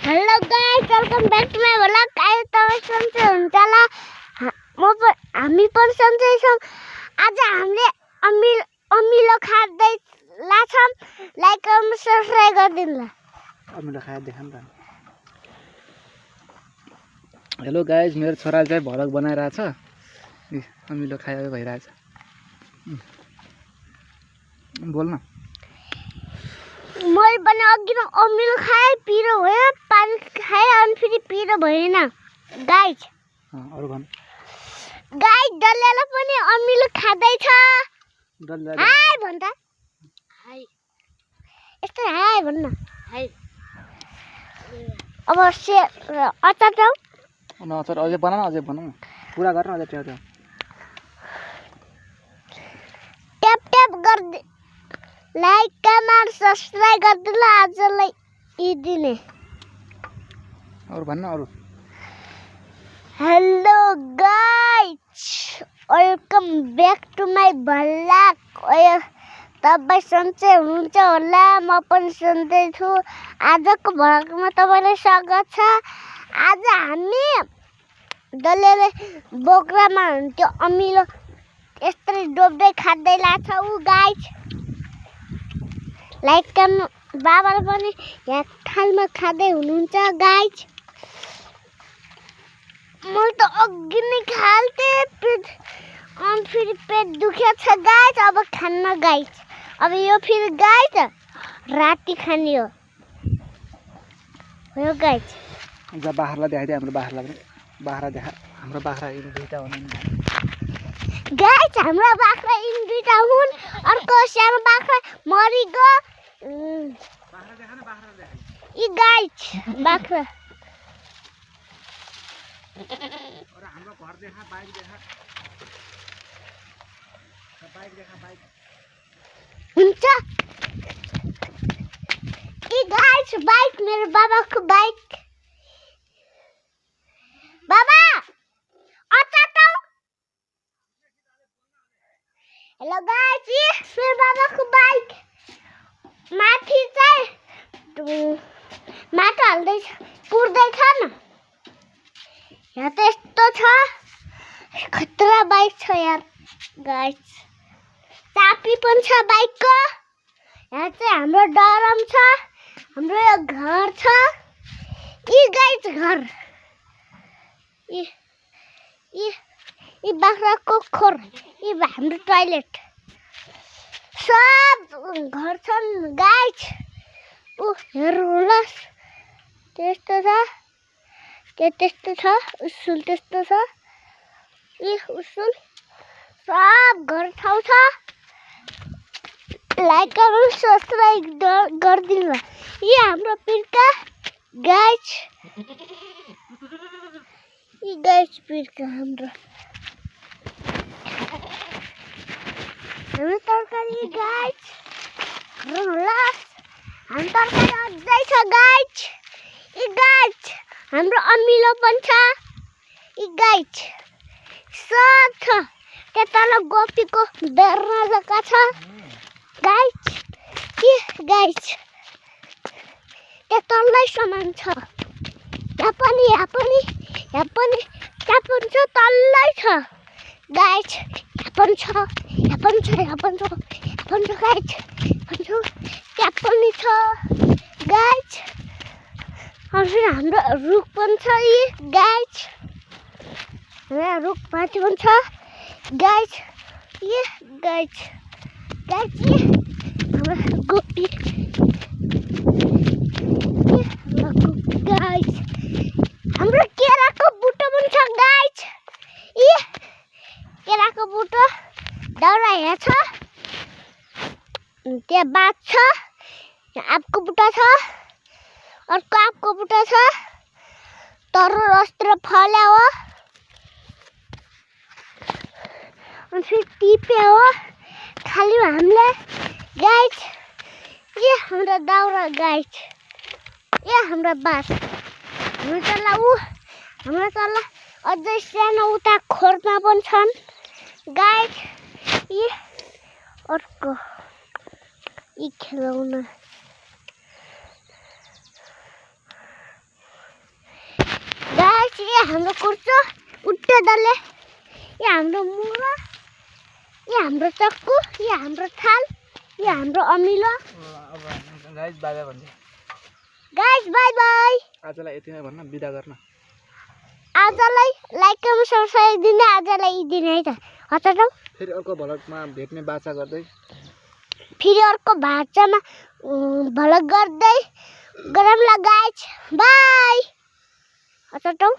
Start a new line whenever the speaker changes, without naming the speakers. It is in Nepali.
Hello guys, welcome back to my vlog. आयो तपाईं सन्चै हुन्छ होला। हामी पनि सन्चै छौं। आज हामीले अमिलो खाँदै लाछौं। लाइक र सब्स्क्राइब गरिदिनु ल।
अमिलो खाए देखाम त। हेलो गाइस, मेरो छोराले चाहिँ भ्लग बनाइरहेछ। अमिलो खाए भइरहेछ। बोल्न।
मैले पनि अघि नै अमिलो खाए, पिरो भयो, पानी खाए अनि फेरि पिरो भएन। गाइस
अरु भन।
गाइस डल्लेले पनि अमिलो खाँदै छ। हाय भन त। हाय। यस्तो हाय भन्न। हाय। अब से अचार जाऊ।
न अचार अझै बना न, अझै बनाऊ। पुरा गर्न अझै त्यो त्यो।
ट्याप ट्याप गर्दै लाइक कमेन्ट सब्स्क्राइब गर्दिनु ल। आजलाई यिदिने
अरु भन्न अरु।
Hello guys, welcome back to my vlog. तपाईं सन्चै हुनुहुन्छ होला, म पनि सन्चै छु। आजको भ्लगमा तपाईलाई स्वागत छ। आज हामी डल्लेले बोक्रामा हुन्थ्यो अमिलो यस्तै डोब्दै खाँदै लाछौँ गाइस। लाइक गर्नु। बाबाले पनि यहाँ थालमा खाँदै हुनुहुन्छ गाइस। मैले त अघि नै खाल्थेँ, अनि फेरि पेट दुखेको छ गाइस। अब खान्न गाइस। अब यो फेरि गाइस राति खाने हो गाइस।
जा बाख्रालाई देखाइदिए, हाम्रो बाख्रालाई पनि। बाख्रा देखा, हाम्रो बाख्रा दुईटा हुन्
गाइस। हाम्रो बाख्रा दुईटा हुन्। अर्को सानो बाख्रा मरिगयो।
बाख्रा देखा न, बाख्रा देखा।
यी गाइस बाख्रा।
अरे हाम्रो घर देखा, बाइक देखा। बाइक देखा, बाइक।
हुन्छ। यी गाइस बाइक, मेरो बाबाको बाइक। बाबा अचार त। हेलो गाइस, यी मेरो बाबाको बाइक। माथि चाहिँ माटो हाल्दैछ, पुर्दैछ न। यहाँ त यस्तो छ, खतरा बाइक छ यार गाइस। चाबी पनि छ बाइकको। यहाँ चाहिँ हाम्रो डरम छ, हाम्रो यो घर छ। यी गाइस घर। यी बाख्राको खोर, यी हाम्रो टोइलेट सब घर छन् गाइस। हेर्नु होला, त्यस्तो छ, त्यस्तो छ, उसूल त्यस्तो छ। यी उसूल सब घर ठाउँ छ। लाइक गर्नु, सब्स्क्राइब गरिदिनु ल। यी हाम्रो पिर्का गाइस। यी गाइस पिर्का हाम्रो तरकारी गाइस। हेर्नु होला, हाम्रो तरकारी अझै छ गाइस। यी गाइस हाम्रो अमिलो पनि छ। यी गाइस सब छ। त्यहाँ तल गोपीको बेर्ना जग्गा छ गाइस। यी गाइस त्यहाँ तल्लै सामान छ। यहाँ पनि त्यहाँ पनि छ, तल्लै छ गाइस। यहाँ पनि छ गाइस। यहाँ पनि छ गाइस। अनि हाम्रो रुख पनि छ यी गाइस। यहाँ रुख माथि पनि छ गाइस। यी गाइस यी हाम्रो गोपी गाइस। हाम्रो केराको बुटो पनि छ गाइस। यी केराको बुटो दाउरा यहाँ छ, त्यहाँ बाँस छ, यहाँ आँपको बुट्टा छ, अर्को आँपको बुट्टा छ। तरुल अस्तिर फल्यो हो, अनि फेरि टिप्यो हो खालि हामीले गाइस। ये हाम्रो दाउरा गाइस। ये हाम्रो बाँस। हाम्रो तल अझै सानो उता खोरमा पनि छन् गाइस। यी अर्को यी खेलौना हाम्रो कुर्चो उल्टे डल्ले, यो हाम्रो मुला, यो हाम्रो चक्कु, यो हाम्रो थाल, यो हाम्रो अमिलो।
अब गाइस बाई बाई भन्छ।
Guys by by.
आजलाई यति नै भन्न बिदा गर्न।
आजलाई लाइक कमेन्ट सब्स्क्राइब दिने आजलाई यी दिन है त। हटाऊ।
फेरि अर्को भ्लगमा भेट्ने बाचा गर्दै
फेरि अर्को भाषामा भ्लग गर्दै गरौँला गाइस। बाई। हटाऊ।